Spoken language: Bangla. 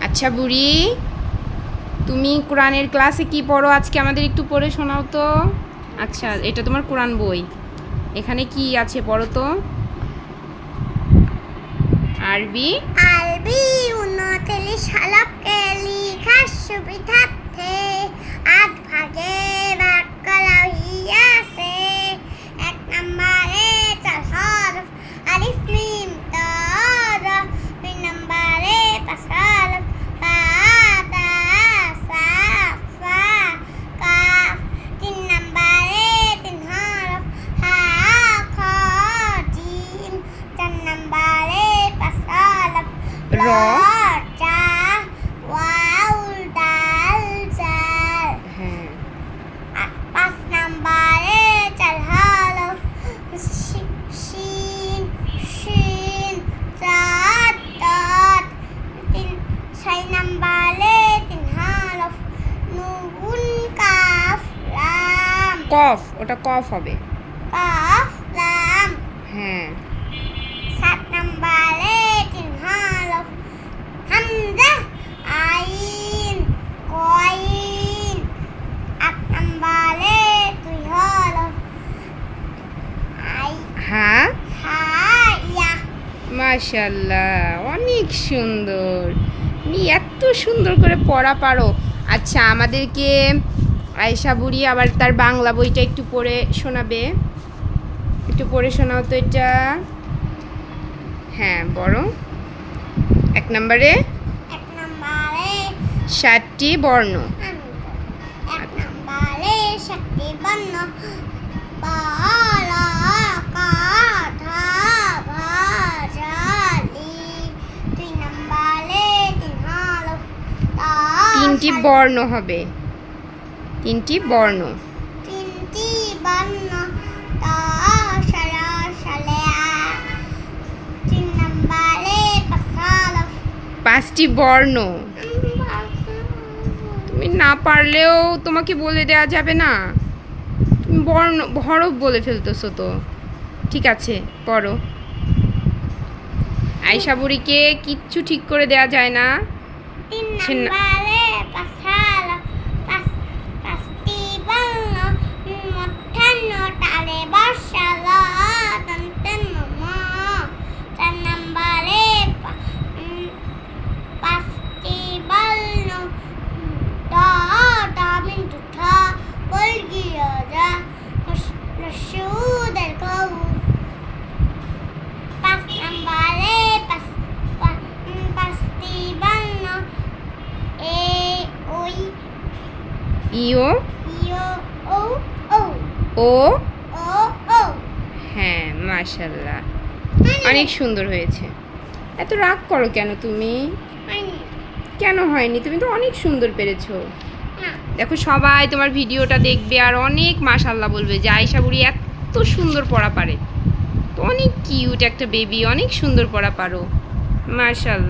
আচ্ছা বুড়ি, তুমি কোরআনের ক্লাসে কি পড়ো আজকে আমাদের একটু পড়ে শোনাও তো। আচ্ছা, এটা তোমার কোরআন বই, এখানে কি আছে পড়ো তো। আরবি আরবি ৩৯ হরফে লেখার সুবিধার্থে ৮ ভাগে ভাগ করা হইয়াছে। ১ নম্বরে ৪ হরফ আলিফ মিম ত র, ২ নম্বরে ৫ হরফ বা তা সা ফা কাফ, ৩ নম্বরে ৩ হরফ হা খ জিম, ৪ নম্বরে ৫ হরফ র, জা ওয়াও দাল জাল। হ্যাঁ ৫ নম্বরে ৪ হরফ শিন শিন জাদ দাদ। ৬ নম্বরে ৩ হরফ নুন কাফ লাম। কফ, ওটা কফ হবে। কাফ লাম। হ্যাঁ ৭ নম্বরে ৩ হরফ হামজা আইন কইন। ৮ নম্বরে ২ হরফ আই হ্যাঁ হা ইয়া। মাশাআল্লাহ, অনেক সুন্দর। তুমি এত সুন্দর করে পড়া পারো। আচ্ছা, আমাদেরকে আয়েশা বুড়ি আবার তার বাংলা বইটা একটু পড়ে শোনাবে। একটু পড়ে শোনাও তো এটা। হ্যাঁ বড়। ১ নম্বরে ১ নম্বরে ৭টি বর্ণ। ১ নম্বরে ৭টি বর্ণ বা রা কা ধা ভা ঝা লি। ২ নম্বরে ৩ হরফ তা ৩টি বর্ণ হবে, ৩টি বর্ণ। ৩টি বর্ণ তা সারা সালে আ। ৩ নম্বরে ৫ হরফ ৫টি বর্ণ। তুমি না পারলেও তোমাকে বলে দেওয়া যাবে না, তুমি বর্ণ হরফ বলে ফেলতেছো তো। ঠিক আছে, পড়ো। আয়েশা বুড়িকে কিচ্ছু ঠিক করে দেওয়া যায় না। ৩ সে না- নম্বরে ৫ হরফ ৫টি বর্ণ মধ্যাহ্ন টালে বর্ষা ল দন্তেন্ন ম। ৪ নম্বরে ৫টি বর্ণ ড দামিন ঠ বর্গীয় যা রস্যু দীর্ঘ উ। ৫ নম্বরে ৫টি বর্ণ এ ওই ইও ইয় ও ও ও ও ও। হ্যাঁ মাশাআল্লাহ, অনেক সুন্দর হয়েছে। এত রাগ করো কেন তুমি? কেন হয়নি? তুমি তো অনেক সুন্দর পেরেছো। দেখো, সবাই তোমার ভিডিওটা দেখবে আর অনেক মাশাআল্লাহ বলবে যে আয়েশা বুড়ি এত সুন্দর পড়া পারে। তো অনেক কিউট একটা বেবি, অনেক সুন্দর পড়া পারো। মাশাআল্লাহ।